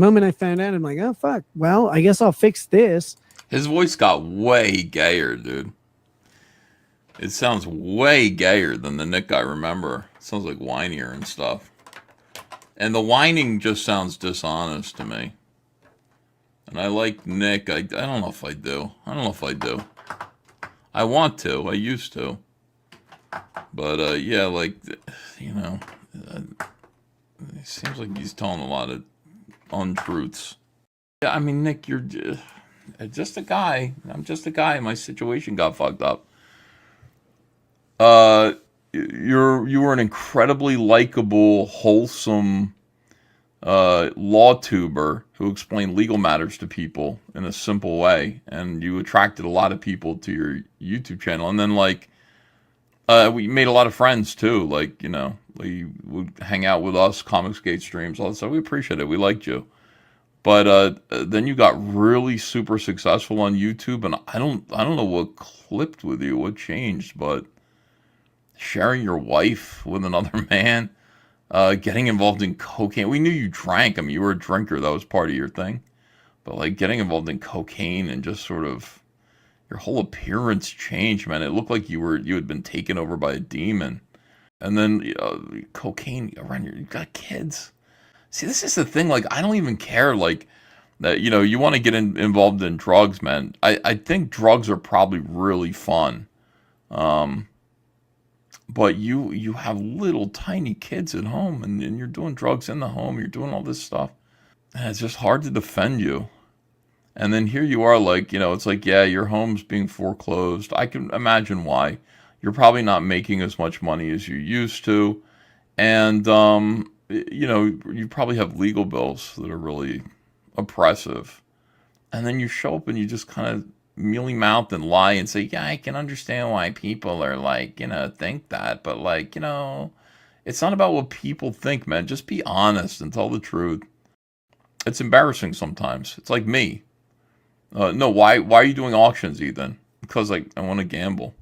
The moment I found out, I'm like, oh fuck. Well, I guess I'll fix this. His voice got way gayer, dude. It sounds way gayer than the Nick I remember. It sounds like whinier and stuff. And the whining just sounds dishonest to me. And I like Nick. I don't know if I do. I don't know if I do. I want to. I used to. But, yeah, like, you know, it seems like he's telling a lot of untruths. Yeah, I mean, Nick, you're just a guy. I'm just a guy. My situation got fucked up. You were an incredibly likable, wholesome law tuber who explained legal matters to people in a simple way, and you attracted a lot of people to your YouTube channel. And then, like, we made a lot of friends too. Like, you know, you would hang out with us, Comicsgate streams, all that stuff. We appreciate it. We liked you. But then you got really super successful on YouTube, and I don't know what clipped with you, what changed, but sharing your wife with another man, getting involved in cocaine. We knew you drank. I mean, you were a drinker. That was part of your thing. But like getting involved in cocaine and just sort of your whole appearance changed, man. It looked like you had been taken over by a demon. And then cocaine around you got kids. See, this is the thing. Like, I don't even care. Like that, you know, you want to get involved in drugs, man. I think drugs are probably really fun. But you have little tiny kids at home, and you're doing drugs in the home. You're doing all this stuff. And it's just hard to defend you. And then here you are, like, you know, it's like, yeah, your home's being foreclosed. I can imagine why. You're probably not making as much money as you used to. And, you know, you probably have legal bills that are really oppressive. And then you show up and you just kind of mealy mouth and lie and say, yeah, I can understand why people are like, you know, think that. But like, you know, it's not about what people think, man. Just be honest and tell the truth. It's embarrassing sometimes. It's like me. No, why are you doing auctions, Ethan? Because like I want to gamble.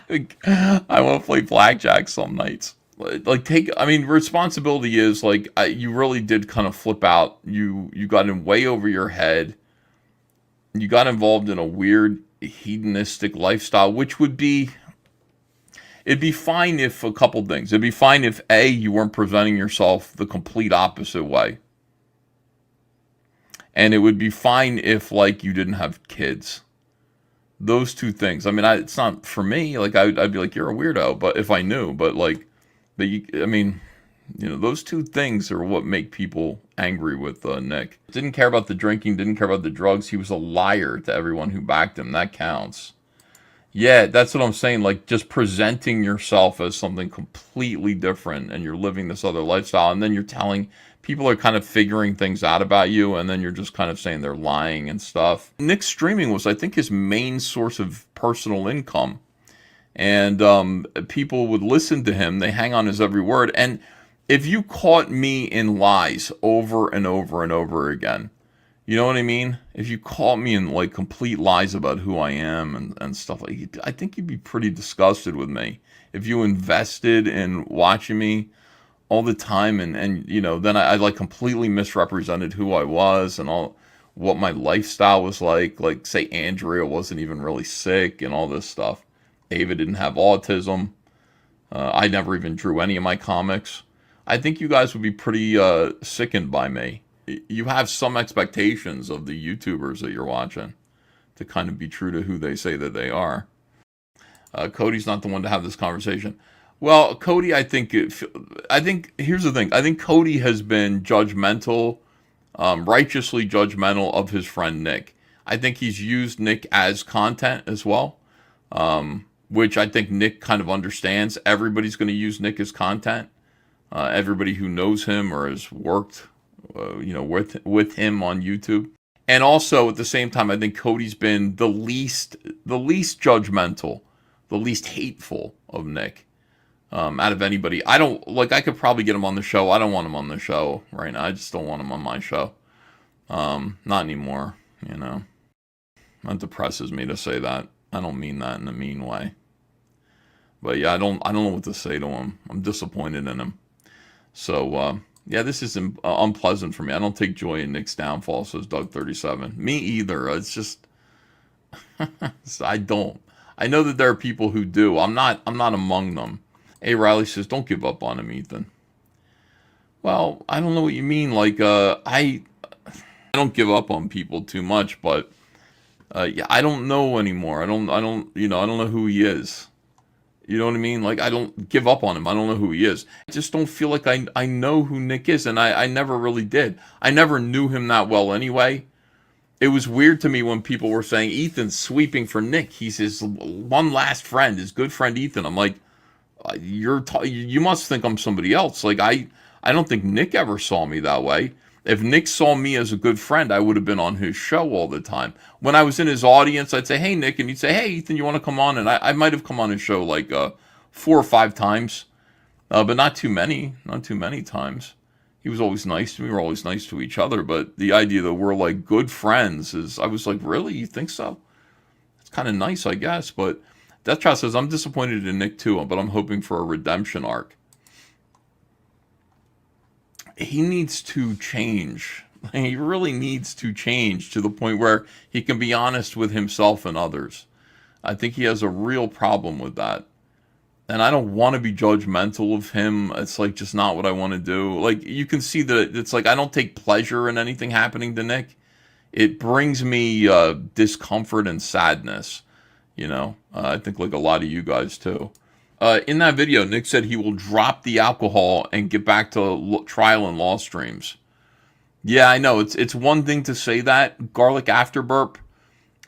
I want to play blackjack some nights. Like I mean, responsibility is like you really did kind of flip out. You got in way over your head. You got involved in a weird hedonistic lifestyle, which it'd be fine if a couple things. It'd be fine if A, you weren't presenting yourself the complete opposite way. And it would be fine if, like, you didn't have kids. Those two things. I mean, it's not for me. Like, I'd be like, you're a weirdo. But if I knew, I mean, you know, those two things are what make people angry with Nick. Didn't care about the drinking, didn't care about the drugs. He was a liar to everyone who backed him. That counts. Yeah, that's what I'm saying. Like, just presenting yourself as something completely different, and you're living this other lifestyle, and then you're telling people are kind of figuring things out about you, and then you're just kind of saying they're lying and stuff. Nick's streaming was, I think, his main source of personal income. And people would listen to him. They hang on his every word. And if you caught me in lies over and over and over again, you know what I mean? If you caught me in like complete lies about who I am and stuff like that, I think you'd be pretty disgusted with me. If you invested in watching me all the time and you know, then I like completely misrepresented who I was and all what my lifestyle was like say Andrea wasn't even really sick and all this stuff. Ava didn't have autism. I never even drew any of my comics. I think you guys would be pretty sickened by me. You have some expectations of the YouTubers that you're watching to kind of be true to who they say that they are. Cody's not the one to have this conversation. Well, Cody, I think here's the thing. I think Cody has been judgmental, righteously judgmental of his friend Nick. I think he's used Nick as content as well, which I think Nick kind of understands. Everybody's going to use Nick as content. Everybody who knows him or has worked, you know, with him on YouTube. And also at the same time, I think Cody's been the least judgmental, the least hateful of Nick. Out of anybody. I could probably get him on the show. I don't want him on the show right now. I just don't want him on my show. Not anymore, you know. That depresses me to say that. I don't mean that in a mean way. But yeah, I don't know what to say to him. I'm disappointed in him. So, Yeah, this is unpleasant for me. I don't take joy in Nick's downfall, says Doug37. Me either. It's just I don't. I know that there are people who do. I'm not among them. A Riley says, "Don't give up on him, Ethan." Well, I don't know what you mean. Like, I don't give up on people too much, but yeah, I don't know anymore. I don't know who he is. You know what I mean? Like, I don't give up on him. I don't know who he is. I just don't feel like I know who Nick is, and I never really did. I never knew him that well anyway. It was weird to me when people were saying, Ethan's sweeping for Nick. He's his one last friend, his good friend Ethan. I'm like, you must think I'm somebody else. Like, I don't think Nick ever saw me that way. If Nick saw me as a good friend, I would have been on his show all the time. When I was in his audience, I'd say, "Hey, Nick," and he'd say, "Hey, Ethan, you want to come on?" And I might have come on his show like 4 or 5 times, but not too many. Not too many times. He was always nice to me. We were always nice to each other. But the idea that we're like good friends I was like, really? You think so? It's kind of nice, I guess. But Death Child says, I'm disappointed in Nick too, but I'm hoping for a redemption arc. He needs to change. He really needs to change to the point where he can be honest with himself and others. I think he has a real problem with that. And I don't want to be judgmental of him. It's like just not what I want to do. Like, you can see that it's like I don't take pleasure in anything happening to Nick. It brings me discomfort and sadness. I think like a lot of you guys too. In that video, Nick said he will drop the alcohol and get back to trial and law streams. Yeah, I know. It's one thing to say that, garlic afterburp.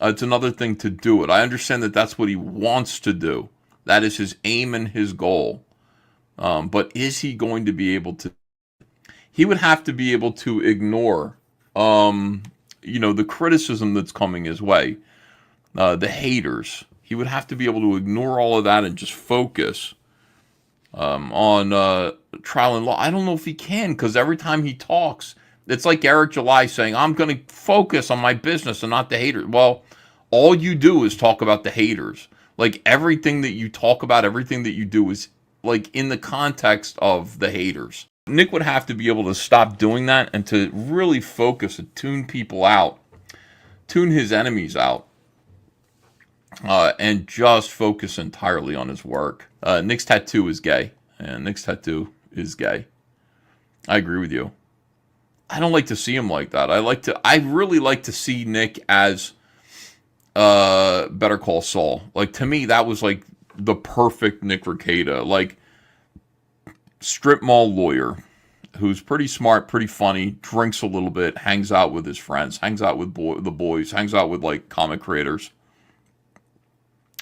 It's another thing to do it. I understand that that's what he wants to do. That is his aim and his goal. But is he going to be able to? He would have to be able to ignore, the criticism that's coming his way, the haters. He would have to be able to ignore all of that and just focus on trial and law. I don't know if he can, because every time he talks, it's like Eric July saying, I'm going to focus on my business and not the haters. Well, all you do is talk about the haters. Like, everything that you talk about, everything that you do is like in the context of the haters. Nick would have to be able to stop doing that and to really focus and tune people out, tune his enemies out, and just focus entirely on his work. Nick's tattoo is gay, and Nick's tattoo is gay. I agree with you. I don't like to see him like that. I really like to see Nick as Better Call Saul. Like, to me, that was like the perfect Nick Rekieta. Like, strip mall lawyer who's pretty smart, pretty funny, drinks a little bit, hangs out with his friends, hangs out with the boys, hangs out with like comic creators,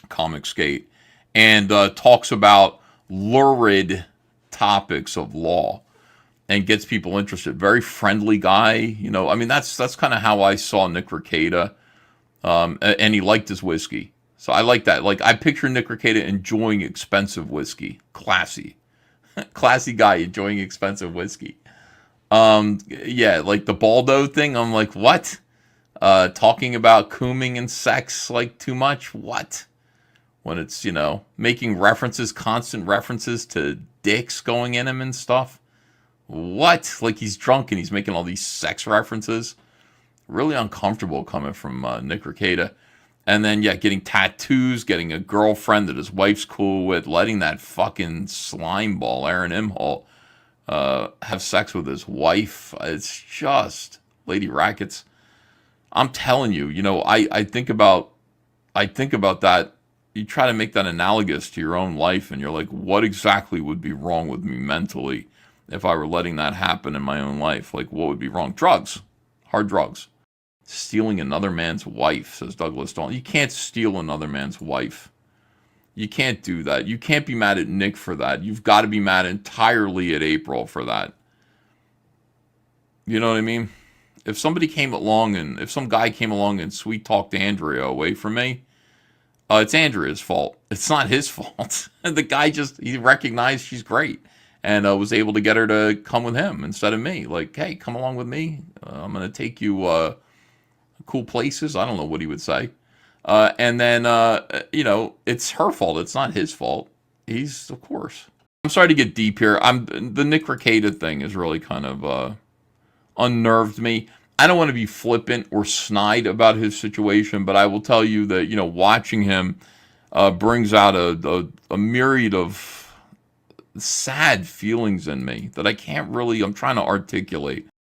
comic skate, and talks about lurid topics of law and gets people interested. Very friendly guy. I mean, that's kind of how I saw Nick Rekieta. And he liked his whiskey. So I like that. Like, I picture Nick Rekieta enjoying expensive whiskey. Classy. Classy guy enjoying expensive whiskey. Yeah, like the Baldo thing, I'm like, what? Talking about cooming and sex, like, too much? What? When it's, making references, constant references to dicks going in him and stuff. What? Like, he's drunk and he's making all these sex references. Really uncomfortable coming from Nick Rekieta. And then, yeah, getting tattoos, getting a girlfriend that his wife's cool with, letting that fucking slime ball, Aaron Imholt, have sex with his wife. It's just lady rackets. I'm telling you, I think about that. You try to make that analogous to your own life, and you're like, what exactly would be wrong with me mentally if I were letting that happen in my own life? Like, what would be wrong? Drugs. Hard drugs. Stealing another man's wife, says Douglas Dalton. You can't steal another man's wife. You can't do that. You can't be mad at Nick for that. You've got to be mad entirely at April for that. You know what I mean? If some guy came along and sweet talked Andrea away from me, it's Andrea's fault. It's not his fault. The guy he recognized she's great and was able to get her to come with him instead of me. Like, hey, come along with me. I'm going to take you cool places. I don't know what he would say. And then, it's her fault. It's not his fault. Of course. I'm sorry to get deep here. The Nick Rekieta thing is really kind of unnerved me. I don't want to be flippant or snide about his situation, but I will tell you that, you know, watching him brings out a myriad of sad feelings in me that I can't really, I'm trying to articulate.